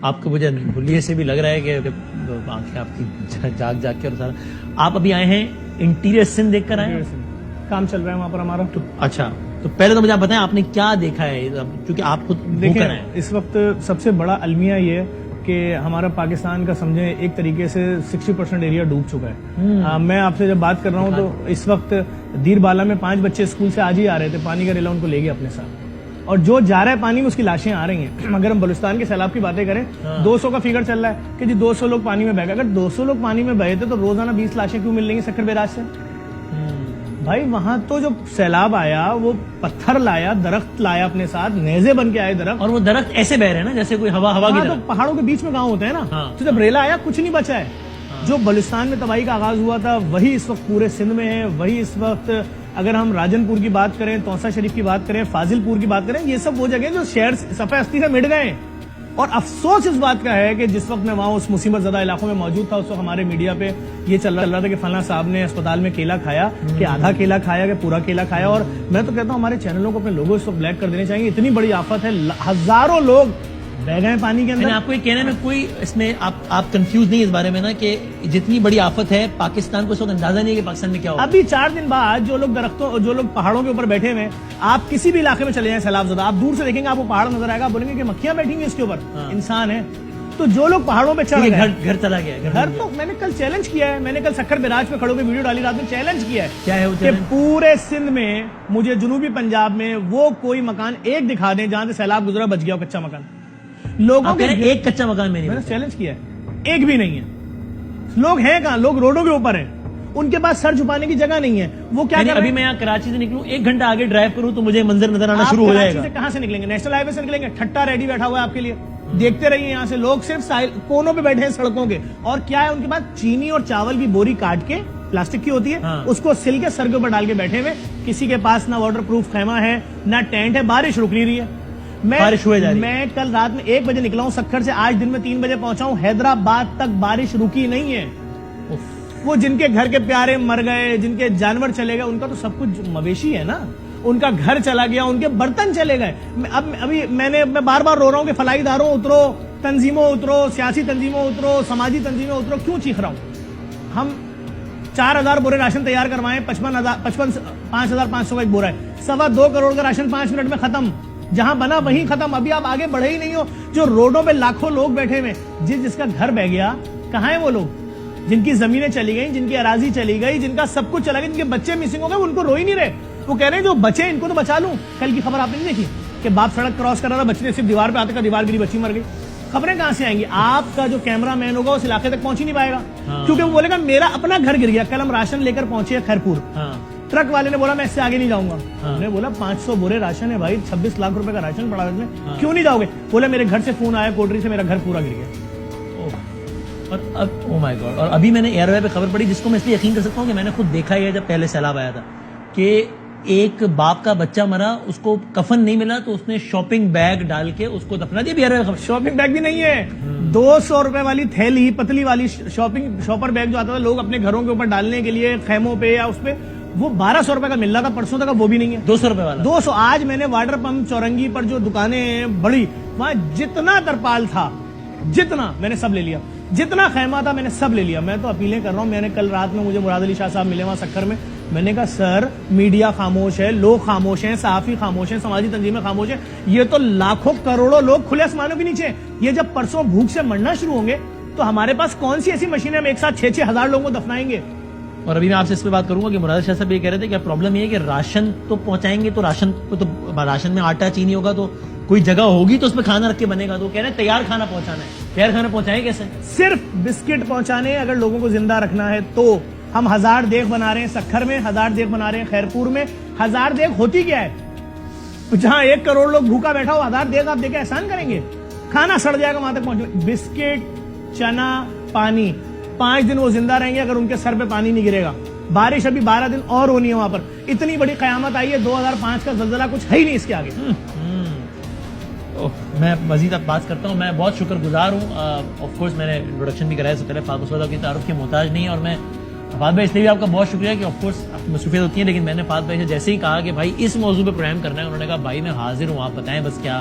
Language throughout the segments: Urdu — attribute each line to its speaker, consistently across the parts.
Speaker 1: آپ کو مجھے بھلیے سے بھی لگ رہا ہے کہ آنکھیں آپ کی جاگ جاگ کے اور سارا. آپ ابھی آئے ہیں انٹیریئر سندھ دیکھ کر آئے ہیں؟
Speaker 2: کام چل رہا ہے وہاں پر ہمارا.
Speaker 1: اچھا, تو پہلے تو مجھے آپ بتائیں آپ نے کیا دیکھا ہے, کیونکہ آپ خود
Speaker 2: دیکھیں
Speaker 1: ہیں.
Speaker 2: اس وقت سب سے بڑا المیہ یہ ہے کہ ہمارا پاکستان کا سمجھیں ایک طریقے سے 60% ایریا ڈوب چکا ہے. میں آپ سے جب بات کر رہا ہوں تو اس وقت دیر بالا میں 5 بچے اسکول سے آج ہی آ رہے تھے, پانی کا ریلا ان کو لے گیا اپنے ساتھ, اور جو جا رہا ہے پانی میں اس کی لاشیں آ رہی ہیں. اگر ہم بلوچستان کے سیلاب کی باتیں کریں 200 کا فگر چل رہا ہے کہ جی 200 لوگ پانی میں بہ گئے. اگر 200 لوگ پانی میں بہے تھے تو روزانہ 20 لاشیں کیوں مل رہی ہیں سکھر بیراج سے؟ بھائی وہاں تو جو سیلاب آیا وہ پتھر لایا, درخت لایا اپنے ساتھ, نیزے بن کے آئے درخت,
Speaker 1: اور وہ درخت ایسے بہ رہے ہیں نا جیسے کوئی ہوا کی
Speaker 2: تو
Speaker 1: طرح.
Speaker 2: پہاڑوں کے بیچ میں گاؤں ہوتے ہیں نا, تو جب ریلا آیا کچھ نہیں بچا ہے. جو بلوچستان میں تباہی کا آغاز ہوا تھا وہی اس وقت پورے سندھ میں ہے, وہی اس وقت اگر ہم راجن پور کی بات کریں, توسا شریف کی بات کریں, فاضل پور کی بات کریں, یہ سب وہ جگہ جو شہر صفحہ ہستی سے مٹ گئے. اور افسوس اس بات کا ہے کہ جس وقت میں وہاں اس مصیبت زدہ علاقوں میں موجود تھا اس وقت ہمارے میڈیا پہ یہ چل رہا تھا کہ فلاں صاحب نے اسپتال میں کیلا کھایا, کہ آدھا کیلا کھایا, کہ پورا کیلا کھایا. اور میں تو کہتا ہوں ہمارے چینلوں کو اپنے لوگوں اس وقت بلیک کر دینے چاہیے. اتنی بڑی آفت ہے, ہزاروں لوگ بہ گئے پانی کے اندر.
Speaker 1: آپ کو یہ کہنے میں کوئی اس میں آپ کنفیوز نہیں اس بارے میں نا کہ جتنی بڑی آفت ہے پاکستان کو اس وقت اندازہ نہیں ہے کہ پاکستان میں کیا ہوگا.
Speaker 2: ابھی 4 دن بعد جو لوگ پہاڑوں کے اوپر بیٹھے ہوئے, آپ کسی بھی علاقے میں چلے جائیں سیلاب زدہ, آپ دور سے دیکھیں گے آپ کو پہاڑ نظر آئے گا, آپ بولیں گے کہ مکھیاں بیٹھی ہوئی اس کے اوپر, انسان ہے. تو جو لوگ پہاڑوں پہ چڑھ گئے,
Speaker 1: گھر چلا گیا,
Speaker 2: گھر تو میں نے کل چیلنج کیا ہے, میں نے کل سکھر بیراج پہ کھڑوں کے ویڈیو ڈالی رات میں, چیلنج کیا ہے
Speaker 1: کیا ہے
Speaker 2: کہ پورے سندھ میں مجھے جنوبی پنجاب میں وہ کوئی مکان ایک دکھا دیں جہاں سے سیلاب گزرا بچ گیا ہو کچا مکان. لوگوں کے
Speaker 1: ایک کچا مکان میں
Speaker 2: نے چیلنج کیا ہے, ایک بھی نہیں ہے. لوگ ہیں کہاں, لوگ روڈوں کے اوپر ہیں, ان کے پاس سر چھپانے کی جگہ نہیں ہے. وہ کیا
Speaker 1: ابھی میں یہاں کراچی سے نکلوں 1 گھنٹہ آگے ڈرائیو کروں تو مجھے منظر نظر آنا شروع ہو جائے گا.
Speaker 2: کہاں سے نکلیں گے؟ نیشنل ہائی وے سے نکلیں گے. ٹھٹا ریڈی بیٹھا ہوا ہے آپ کے لیے, دیکھتے رہیے. یہاں سے لوگ صرف کونوں پہ بیٹھے ہیں سڑکوں کے, اور کیا ہے ان کے پاس چینی اور چاول کی بوری کاٹ کے, پلاسٹک کی ہوتی ہے, اس کو سل کے سر کے اوپر ڈال کے بیٹھے ہوئے. کسی کے پاس نہ واٹر پروف خیمہ ہے نہ ٹینٹ ہے. بارش رک نہیں رہی ہے. میں کل رات میں 1 بجے نکلا ہوں سکھر سے, آج دن میں 3 بجے پہنچا ہوں. حیدرآباد تک بارش رکی نہیں ہے. وہ جن کے گھر کے پیارے مر گئے, جن کے جانور چلے گئے, ان کا تو سب کچھ مویشی ہے نا, ان کا گھر چلا گیا, ان کے برتن چلے گئے. ابھی میں بار بار رو رہا ہوں کہ فلاحی اداروں اترو, تنظیموں اترو, سیاسی تنظیموں اترو, سماجی تنظیمیں اترو. کیوں چیخ رہا ہوں؟ ہم 4000 بورے راشن تیار کروائیں, 5500 کا ایک بورا ہے, 2.25 کروڑ کا راشن 5 منٹ میں ختم. جہاں بنا وہیں ختم. ابھی آپ آگے بڑھے ہی نہیں ہو. جو روڈوں پہ لاکھوں لوگ بیٹھے ہوئے, جس کا گھر بہ گیا, کہاں ہیں وہ لوگ جن کی زمینیں چلی گئیں, جن کی اراضی چلی گئی, جن کا سب کچھ چلا گیا, جن کے بچے مسنگ ہو گئے, ان کو رو ہی نہیں رہے. وہ کہہ رہے ہیں جو بچے ان کو تو بچا لوں. کل کی خبر آپ نے نہیں دیکھی کہ باپ سڑک کراس کر رہا تھا, بچے نے صرف دیوار پہ آتے کا دیوار گری, بچی مر گئی. خبریں کہاں سے آئیں گی؟ آپ کا جو کیمرہ مین ہوگا اس علاقے تک پہنچ ہی نہیں پائے گا, کیونکہ وہ بولے گا میرا اپنا گھر گر گیا. کل ہم راشن لے کر پہنچے خیرپور, ٹرک والے نے بولا میں اس سے آگے نہیں جاؤں گا. ہم نے بولا 500 بورے راشن ہے بھائی, 26 لاکھ روپے کا راشن پڑا ہے, کیوں نہیں جاؤ گے؟ بولا میرے گھر سے فون آیا کوٹری سے, میرا گھر پورا گر گیا.
Speaker 1: او مائی گاڈ. اور ابھی میں نے ایئر وے پہ خبر پڑی جس کو میں اس لیے یقین کر سکتا ہوں کہ میں نے خود دیکھا ہے جب پہلے سیلاب آیا تھا, کہ ایک باپ کا بچہ مرا, اس کو کفن نہیں ملا تو اس نے شاپنگ بیگ ڈال کے اس کو دفنا دیا. بھی ایئر وے خبر,
Speaker 2: شاپنگ بیگ بھی نہیں ہے, 200 روپے والی تھیلی, پتلی والی شاپر بیگ جو آتا تھا لوگ اپنے گھروں کے اوپر ڈالنے کے لیے خیموں پہ یا اس پہ, وہ 1200 روپے کا مل رہا تھا پرسوں تک, وہ بھی نہیں ہے.
Speaker 1: 200 روپے والا
Speaker 2: 200. آج میں نے واٹر پمپ چورنگی پر جو دکانیں ہیں بڑی, وہاں جتنا ترپال تھا, جتنا میں نے سب لے لیا, جتنا خیمہ تھا میں نے سب لے لیا. میں تو اپیلیں کر رہا ہوں. میں نے کل رات میں مجھے مراد علی شاہ صاحب ملے وہاں سکھر میں, میں نے کہا سر میڈیا خاموش ہے, لوگ خاموش ہیں, صحافی خاموش ہیں, سماجی تنظیمیں خاموش ہیں, یہ تو لاکھوں کروڑوں لوگ کھلے آسمانوں کے نیچے. یہ جب پرسوں بھوک سے مرنا شروع ہوں گے تو ہمارے پاس کون سی ایسی مشینیں ہم ایک ساتھ 6-6 ہزار لوگوں کو دفنائیں گے.
Speaker 1: اور ابھی میں آپ سے اس پہ بات کروں گا کہ مراد شاہ صاحب یہ کہہ رہے تھے کہ پرابلم یہ ہے کہ راشن تو پہنچائیں گے تو راشن میں آٹا چینی ہوگا تو کوئی جگہ ہوگی تو اس پہ کھانا رکھ کے بنے گا. تو کہہ رہے ہیں تیار کھانا پہنچانا ہے. تیار کھانا پہنچائیں کیسے؟
Speaker 2: صرف بسکٹ پہنچانے. اگر لوگوں کو زندہ رکھنا ہے تو ہم 1000 دیگ بنا رہے ہیں سکھر میں, 1000 دیگ بنا رہے ہیں خیرپور میں. 1000 دیگ ہوتی کیا ہے؟ جہاں 1 کروڑ لوگ بھوکا بیٹھا ہو, 1000 دیگ آپ دے کے احسان کریں گے؟ کھانا سڑ جائے گا وہاں تک پہنچ. بسکٹ, چنا, پانی, 5 دن وہ زندہ رہیں گے اگر ان کے سر پہ پانی نہیں گرے گا. بارش ابھی 12 دن اور ہونی ہے وہاں پر. اتنی بڑی قیامت آئی ہے, 2005 کا زلزلہ کچھ ہے ہی نہیں اس کے آگے.
Speaker 1: میں مزید اب بات کرتا ہوں. میں بہت شکر گزار ہوں. آف کورس میں نے انٹروڈکشن بھی کرایا سے پہلے, فاطمہ صاحب کی تعارف کی محتاج نہیں ہے. اور میں فات بھائی اس لیے بھی آپ کا بہت شکریہ کہ آف کورس آپ مصروفیت ہوتی ہیں, لیکن میں نے فات بھائی سے جیسے ہی کہا کہ بھائی اس موضوع پہ پروگرام کرنا ہے, انہوں نے کہا بھائی میں حاضر ہوں, آپ بتائیں بس کیا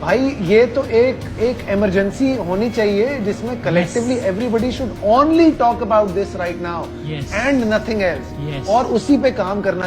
Speaker 3: بھائی یہ تو ایک ایمرجنسی ہونی چاہیے جس میں collectively everybody should only talk about this right now
Speaker 1: Yes.
Speaker 3: And nothing else,
Speaker 1: Yes.
Speaker 3: اور اسی پہ کام کرنا